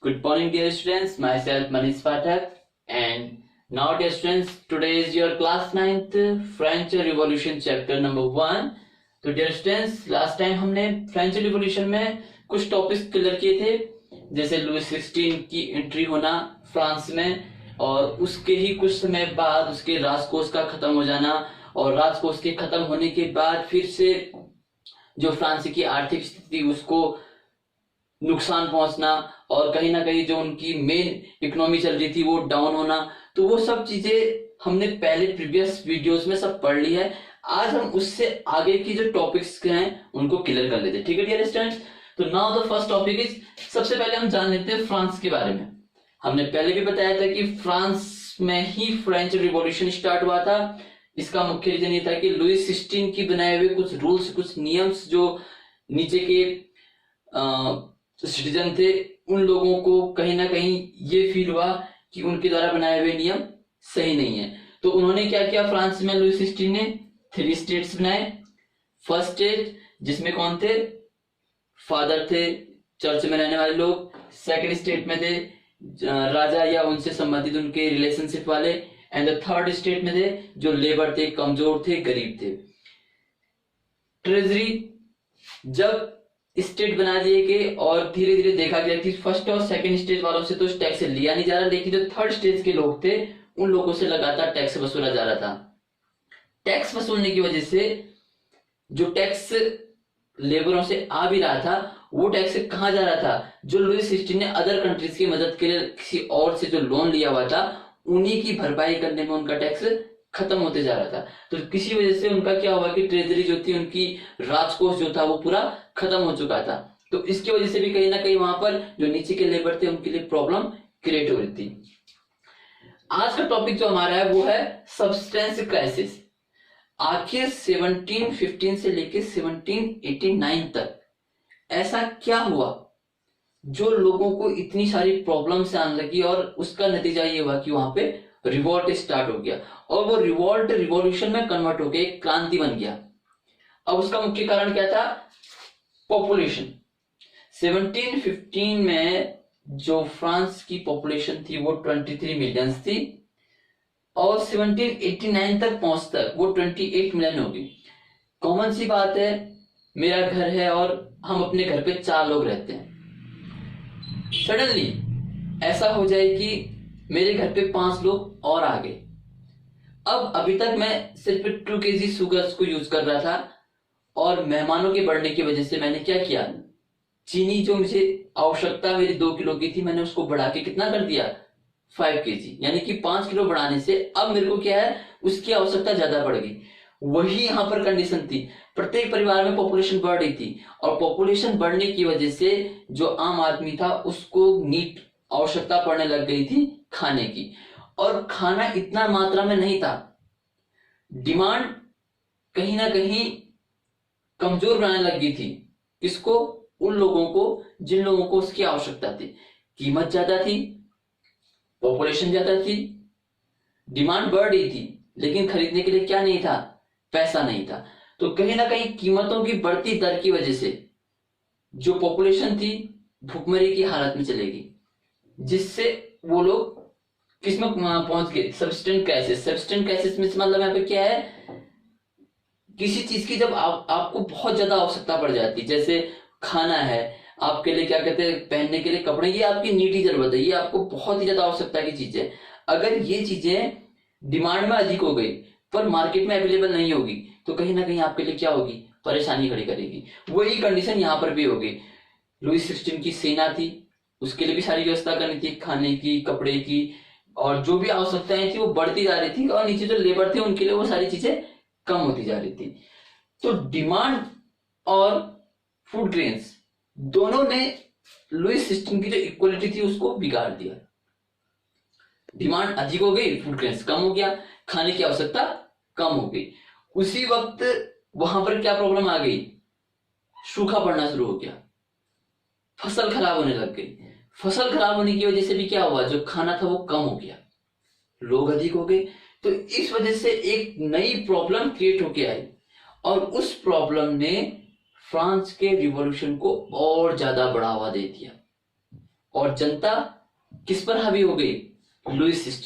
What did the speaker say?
Good morning, dear students. Myself Manish Pathak, and now, dear students, today is your class 9th French Revolution chapter number 1. तो dear students, last time हमने French revolution में कुछ topics clear किए थे, जैसे Louis 16 की entry होना France में और उसके ही कुछ समय बाद उसके राजकोष का खत्म हो जाना और राजकोष के खत्म होने के बाद फिर से जो फ्रांस की आर्थिक स्थिति उसको नुकसान पहुंचना और कहीं ना कहीं जो उनकी मेन इकोनॉमी चल रही थी वो डाउन होना। तो वो सब चीजें हमने पहले प्रीवियस वीडियोस में सब पढ़ ली है। आज हम उससे आगे की जो टॉपिक्स हैं उनको क्लियर कर लेते हैं। ठीक है डियर स्टूडेंट्स, तो now the first topic is, सबसे पहले हम जान लेते हैं फ्रांस के बारे में। हमने पहले भी बताया था कि फ्रांस में ही फ्रेंच रिवॉल्यूशन स्टार्ट हुआ था। इसका मुख्य रीजन ये था कि लुई 16 की बनाए हुए कुछ रूल्स, कुछ नियम्स जो नीचे के सिटीजन थे उन लोगों को कहीं ना कहीं ये फील हुआ कि उनके द्वारा बनाए हुए नियम सही नहीं है। तो उन्होंने क्या किया, फ्रांस में लुई 16 ने 3 स्टेट्स बनाए। फर्स्ट स्टेट जिसमें कौन थे, फादर थे, चर्च में रहने वाले लोग। सेकंड स्टेट में थे राजा या उनसे संबंधित उनके रिलेशनशिप वाले। एंड द थर्ड स्टेट में थे जो लेबर थे, कमजोर थे, गरीब थे। ट्रेजरी जब स्टेट बना दिए गए और धीरे धीरे देखा गया कि फर्स्ट और सेकंड स्टेज वालों से तो टैक्स लिया नहीं जा रहा, लेकिन जो थर्ड स्टेज के लोग थे उन लोगों से लगातार टैक्स वसूला जा रहा था। टैक्स वसूलने की वजह से जो टैक्स लेबरों से आ भी रहा था वो टैक्स कहां जा रहा था, जो लुई 16 ने अदर कंट्रीज की मदद के लिए किसी और से जो लोन लिया हुआ था उन्हीं की भरपाई करने में उनका टैक्स खत्म होते जा रहा था। तो किसी वजह से उनका क्या हुआ कि ट्रेजरी जो थी, उनकी राजकोष जो था वो पूरा खत्म हो चुका था। तो इसकी वजह से भी कहीं ना कहीं वहां पर जो नीचे के लेबर थे उनके लिए प्रॉब्लम क्रिएट हो रही थी। आज का टॉपिक जो हमारा है वो है सब्सटेंस क्राइसिस। आखिर 1715 से लेकर 1789 तक ऐसा क्या हुआ जो लोगों को इतनी सारी प्रॉब्लम्स आने लगी और उसका नतीजा ये हुआ कि वहां पे रिवॉल्ट स्टार्ट हो गया और वो रिवॉल्ट रिवॉल्यूशन में कन्वर्ट हो गया, एक क्रांति बन गया। अब उसका मुख्य कारण क्या था, पॉपुलेशन। 1715 में जो फ्रांस की पॉपुलेशन थी वो 23 मिलियन थी और 1789 तक पहुंच तक वो 28 मिलियन होगी। कॉमन सी बात है, मेरा घर है और हम अपने घर पे 4 लोग रहते हैं। सडनली ऐसा हो जाए कि मेरे घर पे 5 लोग और आ गए। अब अभी तक मैं सिर्फ 2 kg शुगर्स को यूज कर रहा था और मेहमानों के बढ़ने की वजह से मैंने क्या किया, चीनी जो मुझे आवश्यकता मेरी 2 किलो की थी मैंने उसको बढ़ा के कितना कर दिया, 5 kg, यानी कि 5 किलो बढ़ाने से अब मेरे को क्या है, उसकी आवश्यकता ज्यादा बढ़ गई। वही यहाँ पर कंडीशन थी, प्रत्येक परिवार में पॉपुलेशन बढ़ रही थी और पॉपुलेशन बढ़ने की वजह से जो आम आदमी था उसको नीड आवश्यकता पड़ने लग गई थी खाने की, और खाना इतना मात्रा में नहीं था। डिमांड कहीं ना कहीं कमजोर बनाने लग गई थी। किसको, उन लोगों को जिन लोगों को उसकी आवश्यकता थी। कीमत ज्यादा थी, पॉपुलेशन ज्यादा थी, डिमांड बढ़ रही थी, लेकिन खरीदने के लिए क्या नहीं था, पैसा नहीं था। तो कहीं ना कहीं कीमतों की बढ़ती दर की वजह से जो पॉपुलेशन थी भूखमरी की हालत में चलेगी, जिससे वो लोग किसमें पहुंच गए, सब्सटेंस क्राइसिस। सब्सटेंस क्राइसिस में मतलब यहाँ पे क्या है, किसी चीज की जब आपको बहुत ज्यादा आवश्यकता पड़ जाती है, जैसे खाना है आपके लिए, क्या कहते हैं, पहनने के लिए कपड़े, ये आपकी नीडी जरूरत है, ये आपको बहुत ही ज्यादा आवश्यकता की चीज है। अगर ये चीजें डिमांड में अधिक हो गई पर मार्केट में अवेलेबल नहीं होगी तो कहीं ना कहीं आपके लिए क्या होगी, परेशानी खड़ी करेगी। वही कंडीशन यहाँ पर भी होगी। लुई 16 की सेना थी, उसके लिए भी सारी व्यवस्था करनी थी, खाने की, कपड़े की, और जो भी आवश्यकताएं थी वो बढ़ती जा रही थी और नीचे जो लेबर थे उनके लिए वो सारी चीजें कम होती जा रही थी। तो डिमांड और फूड ग्रेन्स दोनों ने लुई 16 की जो इक्वलिटी थी उसको बिगाड़ दिया। डिमांड अधिक हो गई, फूड ग्रेन्स कम हो गया, खाने की आवश्यकता कम हो गई। उसी वक्त वहां पर क्या प्रॉब्लम आ गई, सूखा पड़ना शुरू हो गया, फसल खराब होने लग गई। फसल खराब होने की वजह से भी क्या हुआ, जो खाना था वो कम हो गया, लोग अधिक हो गए। तो इस वजह से एक नई प्रॉब्लम क्रिएट होके आई और उस प्रॉब्लम ने फ्रांस के रिवॉल्यूशन को और ज्यादा बढ़ावा दे दिया और जनता किस पर हावी हो गई? Lewis system